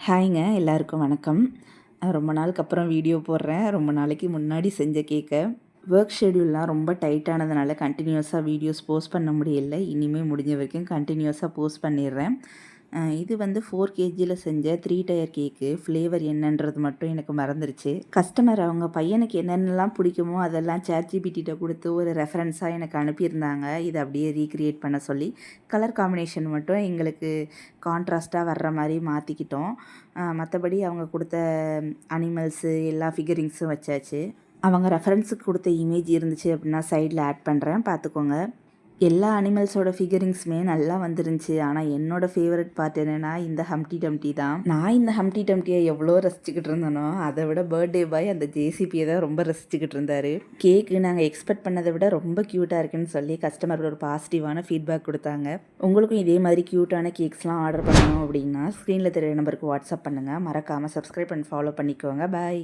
ஹாய்ங்க எல்லாருக்கும் வணக்கம். ரொம்ப நாளுக்கு அப்புறம் வீடியோ போடுறேன். ரொம்ப நாளைக்கு முன்னாடி செஞ்ச கேக்கை ஒர்க் ஷெட்யூல்லாம் ரொம்ப டைட்டானதுனால கண்டினியூஸாக வீடியோஸ் போஸ்ட் பண்ண முடியல. இனிமேல் முடிஞ்ச வரைக்கும் கண்டினியூஸாக போஸ்ட் பண்ணிடுறேன். இது வந்து 4 கேஜியில் செஞ்ச 3 டயர் கேக்கு. ஃப்ளேவர் என்னன்றது மட்டும் எனக்கு மறந்துருச்சு. கஸ்டமர் அவங்க பையனுக்கு என்னென்னலாம் பிடிக்குமோ அதெல்லாம் ChatGPT கொடுத்து ஒரு ரெஃபரன்ஸாக எனக்கு அனுப்பியிருந்தாங்க. இதை அப்படியே ரீக்ரியேட் பண்ண சொல்லி கலர் காம்பினேஷன் மட்டும் எங்களுக்கு கான்ட்ராஸ்ட்டாக வர்ற மாதிரி மாற்றிக்கிட்டோம். மற்றபடி அவங்க கொடுத்த அனிமல்ஸு எல்லா ஃபிகரிங்ஸும் வச்சாச்சு. அவங்க ரெஃபரன்ஸுக்கு கொடுத்த இமேஜ் இருந்துச்சு அப்படின்னா சைடில் ஆட் பண்ணுறேன், பார்த்துக்கோங்க. எல்லா அனிமல்ஸோட ஃபிகரிங்ஸுமே நல்லா வந்துருந்துச்சு. ஆனால் என்னோடய ஃபேவரட் பார்ட் என்னென்னா இந்த ஹம்டி டம்டி தான். நான் இந்த ஹம்டி டம்டியை எவ்வளோ ரசிச்சுக்கிட்டு இருந்தேனோ அதை விட பர்த்டே பாய் அந்த ஜேசிபியை தான் ரொம்ப ரசிச்சுக்கிட்டு இருந்தார். கேக்கு நாங்கள் எக்ஸ்பெக்ட் பண்ணதை விட ரொம்ப க்யூட்டாக இருக்குன்னு சொல்லி கஸ்டமர் ஒரு பாசிட்டிவான ஃபீட்பேக் கொடுத்தாங்க. உங்களுக்கும் இதே மாதிரி க்யூட்டான கேக்ஸ்லாம் ஆர்டர் பண்ணணும் அப்படின்னா ஸ்க்ரீனில் தெரிய நம்பருக்கு வாட்ஸ்அப் பண்ணுங்கள். மறக்காமல் சப்ஸ்கிரைப் பண்ணி ஃபாலோ பண்ணிக்கோங்க. பாய்.